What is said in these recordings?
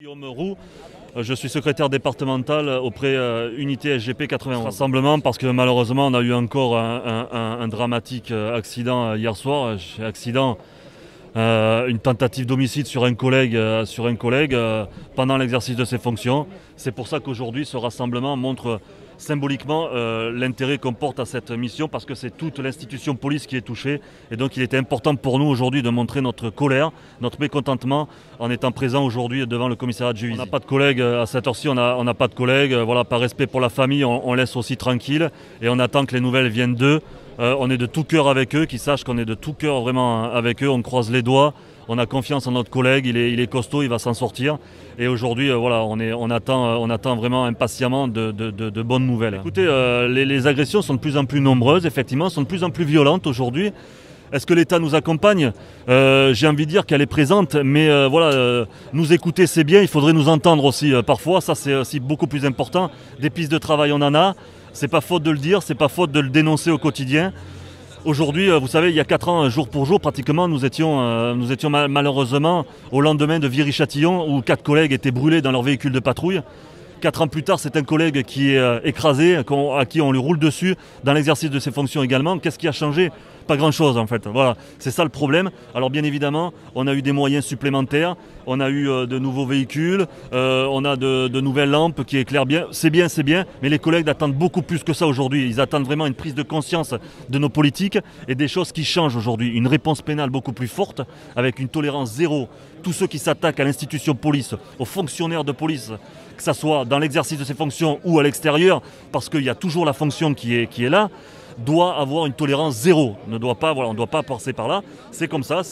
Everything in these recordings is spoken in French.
Guillaume Roux, je suis secrétaire départemental auprès Unité SGP 91. Rassemblement parce que malheureusement on a eu encore un dramatique accident hier soir. Une tentative d'homicide sur un collègue pendant l'exercice de ses fonctions. C'est pour ça qu'aujourd'hui ce rassemblement montre symboliquement l'intérêt qu'on porte à cette mission, parce que c'est toute l'institution police qui est touchée, et donc il était important pour nous aujourd'hui de montrer notre colère, notre mécontentement en étant présent aujourd'hui devant le commissariat de Juvisy. On n'a pas de collègues à cette heure-ci, on n'a pas de collègues, voilà, par respect pour la famille on laisse aussi tranquille et on attend que les nouvelles viennent d'eux. On est de tout cœur avec eux, qu'ils sachent qu'on est de tout cœur vraiment avec eux, on croise les doigts. On a confiance en notre collègue, il est costaud, il va s'en sortir. Et aujourd'hui, voilà, on attend vraiment impatiemment de bonnes nouvelles. Écoutez, les agressions sont de plus en plus nombreuses, effectivement, sont de plus en plus violentes aujourd'hui. Est-ce que l'État nous accompagne? J'ai envie de dire qu'elle est présente, mais voilà, nous écouter c'est bien, il faudrait nous entendre aussi parfois, ça c'est aussi beaucoup plus important. Des pistes de travail on en a, c'est pas faute de le dire, c'est pas faute de le dénoncer au quotidien. Aujourd'hui, vous savez, il y a 4 ans, jour pour jour, pratiquement, nous étions malheureusement au lendemain de Viry-Châtillon, où 4 collègues étaient brûlés dans leur véhicule de patrouille. 4 ans plus tard, c'est un collègue qui est écrasé, à qui on lui roule dessus, dans l'exercice de ses fonctions également. Qu'est-ce qui a changé? Pas grand-chose en fait. Voilà, c'est ça le problème. Alors bien évidemment, on a eu des moyens supplémentaires, on a eu de nouveaux véhicules, on a de nouvelles lampes qui éclairent bien. C'est bien, mais les collègues attendent beaucoup plus que ça aujourd'hui. Ils attendent vraiment une prise de conscience de nos politiques et des choses qui changent aujourd'hui. Une réponse pénale beaucoup plus forte, avec une tolérance zéro. Tous ceux qui s'attaquent à l'institution police, aux fonctionnaires de police, que ce soit dans l'exercice de ses fonctions ou à l'extérieur, parce qu'il y a toujours la fonction qui est là, doit avoir une tolérance zéro. On ne doit pas passer par là. C'est comme ça,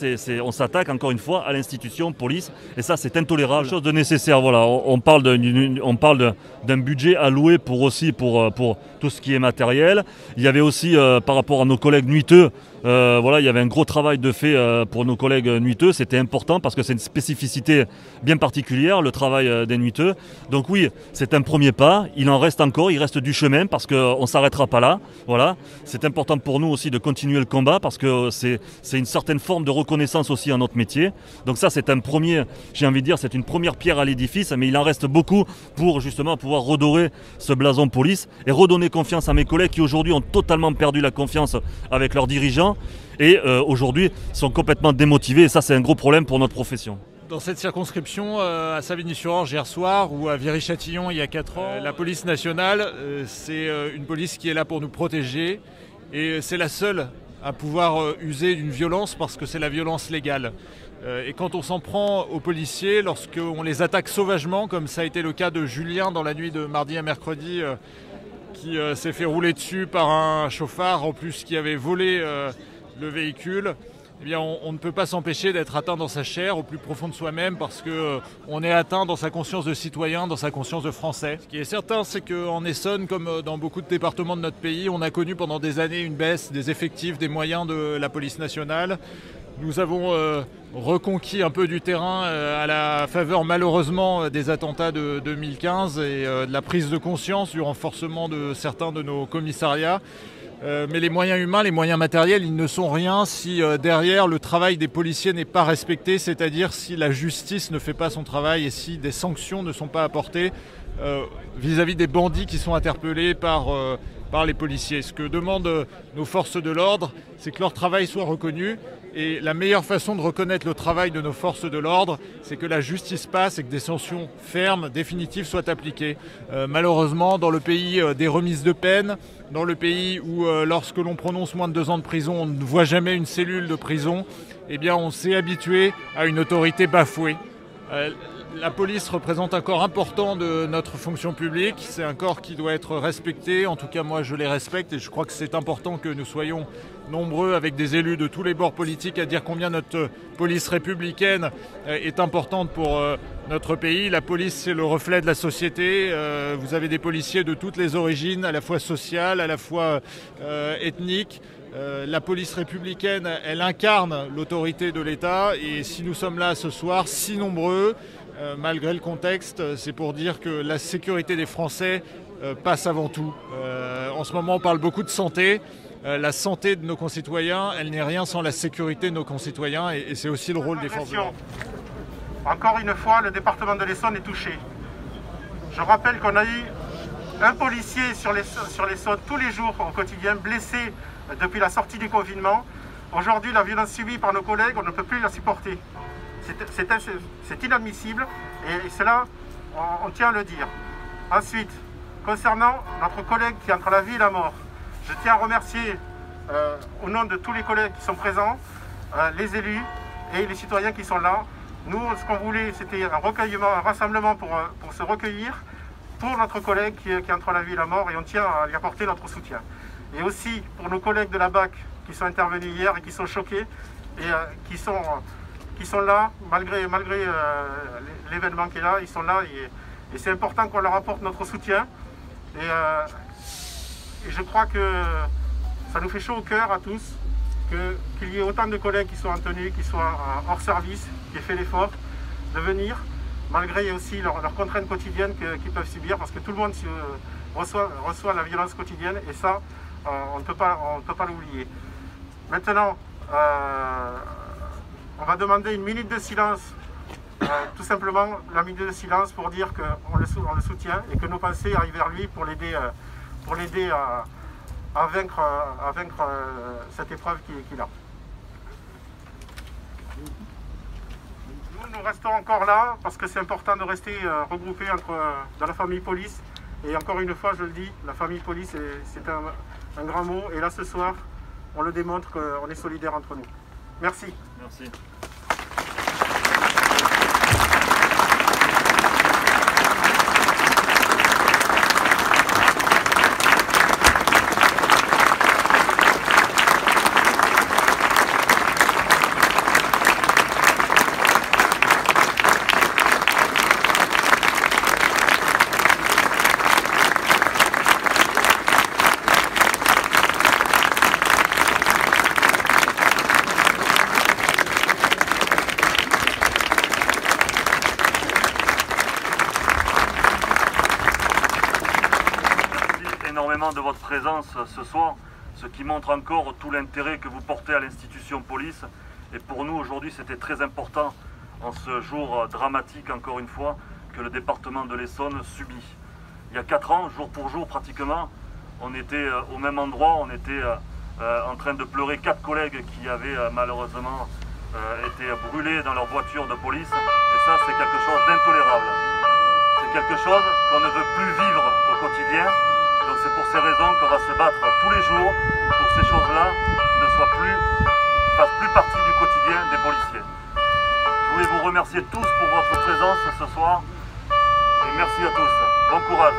on s'attaque encore une fois à l'institution police, et ça c'est intolérable. Chose de nécessaire, voilà. On parle d'un budget alloué pour tout ce qui est matériel. Il y avait aussi par rapport à nos collègues nuiteux, voilà, il y avait un gros travail de fait pour nos collègues nuiteux. C'était important parce que c'est une spécificité bien particulière, le travail des nuiteux. Donc oui, c'est un premier pas. Il en reste encore, il reste du chemin parce qu'on ne s'arrêtera pas là. Voilà. C'est important pour nous aussi de continuer le combat parce que c'est une certaine forme de reconnaissance aussi à notre métier. Donc ça, c'est un premier, j'ai envie de dire, c'est une première pierre à l'édifice, mais il en reste beaucoup pour justement pouvoir redorer ce blason police et redonner confiance à mes collègues qui aujourd'hui ont totalement perdu la confiance avec leurs dirigeants et aujourd'hui sont complètement démotivés, et ça c'est un gros problème pour notre profession. Dans cette circonscription, à Savigny-sur-Orge hier soir ou à Viry-Châtillon il y a 4 ans, la police nationale, c'est une police qui est là pour nous protéger, et c'est la seule à pouvoir user d'une violence parce que c'est la violence légale. Et quand on s'en prend aux policiers, lorsqu'on les attaque sauvagement, comme ça a été le cas de Julien dans la nuit de mardi à mercredi, qui s'est fait rouler dessus par un chauffard, en plus qui avait volé le véhicule, eh bien, on ne peut pas s'empêcher d'être atteint dans sa chair, au plus profond de soi-même, parce qu'on est atteint dans sa conscience de citoyen, dans sa conscience de Français. Ce qui est certain, c'est qu'en Essonne, comme dans beaucoup de départements de notre pays, on a connu pendant des années une baisse des effectifs, des moyens de la police nationale. Nous avons reconquis un peu du terrain à la faveur malheureusement des attentats de 2015 et de la prise de conscience du renforcement de certains de nos commissariats. Mais les moyens humains, les moyens matériels, ils ne sont rien si derrière le travail des policiers n'est pas respecté, c'est-à-dire si la justice ne fait pas son travail et si des sanctions ne sont pas apportées vis-à-vis des bandits qui sont interpellés par les policiers. Ce que demandent nos forces de l'ordre, c'est que leur travail soit reconnu. Et la meilleure façon de reconnaître le travail de nos forces de l'ordre, c'est que la justice passe et que des sanctions fermes, définitives soient appliquées. Malheureusement, dans le pays des remises de peine, dans le pays où lorsque l'on prononce moins de 2 ans de prison, on ne voit jamais une cellule de prison, eh bien on s'est habitué à une autorité bafouée. La police représente un corps important de notre fonction publique, c'est un corps qui doit être respecté, en tout cas moi je les respecte et je crois que c'est important que nous soyons nombreux avec des élus de tous les bords politiques à dire combien notre police républicaine est importante pour notre pays. La police c'est le reflet de la société, vous avez des policiers de toutes les origines, à la fois sociales, à la fois ethniques. La police républicaine, elle incarne l'autorité de l'État et si nous sommes là ce soir, si nombreux, malgré le contexte, c'est pour dire que la sécurité des Français passe avant tout. En ce moment, on parle beaucoup de santé. La santé de nos concitoyens, elle n'est rien sans la sécurité de nos concitoyens et c'est aussi le rôle des forces de l'ordre. encore une fois, le département de l'Essonne est touché. Je rappelle qu'on a eu un policier sur l'Essonne tous les jours au quotidien, blessé depuis la sortie du confinement. Aujourd'hui, la violence subie par nos collègues, on ne peut plus la supporter. C'est inadmissible et cela, on tient à le dire. Ensuite, concernant notre collègue qui est entre la vie et la mort, je tiens à remercier au nom de tous les collègues qui sont présents, les élus et les citoyens qui sont là. Nous, ce qu'on voulait, c'était un recueillement, un rassemblement pour se recueillir pour notre collègue qui est entre la vie et la mort, et on tient à lui apporter notre soutien. Et aussi pour nos collègues de la BAC qui sont intervenus hier et qui sont choqués et qui sont là malgré l'événement qui est là, ils sont là et c'est important qu'on leur apporte notre soutien. Et je crois que ça nous fait chaud au cœur à tous qu'il y ait autant de collègues qui soient en tenue, qui soient hors service, qui aient fait l'effort de venir, malgré aussi leurs contraintes quotidiennes qu'ils peuvent subir, parce que tout le monde reçoit la violence quotidienne, et ça, on ne peut pas l'oublier. Maintenant, on va demander une minute de silence, tout simplement la minute de silence pour dire qu'on le soutient et que nos pensées arrivent vers lui pour l'aider à vaincre cette épreuve qu'il a. Nous restons encore là parce que c'est important de rester regroupés dans la famille police. Et encore une fois, je le dis, la famille police, c'est un grand mot. Et là, ce soir, on le démontre qu'on est solidaires entre nous. Merci. Merci. Énormément de votre présence ce soir, ce qui montre encore tout l'intérêt que vous portez à l'institution police. Et pour nous aujourd'hui, c'était très important en ce jour dramatique, encore une fois, que le département de l'Essonne subit. Il y a 4 ans, jour pour jour pratiquement, on était au même endroit, on était en train de pleurer 4 collègues qui avaient malheureusement été brûlés dans leur voiture de police. Et ça, c'est quelque chose d'intolérable. C'est quelque chose qu'on ne veut plus vivre au quotidien. Donc c'est pour ces raisons qu'on va se battre tous les jours pour que ces choses-là ne fassent plus partie du quotidien des policiers. Je voulais vous remercier tous pour votre présence ce soir et merci à tous. Bon courage.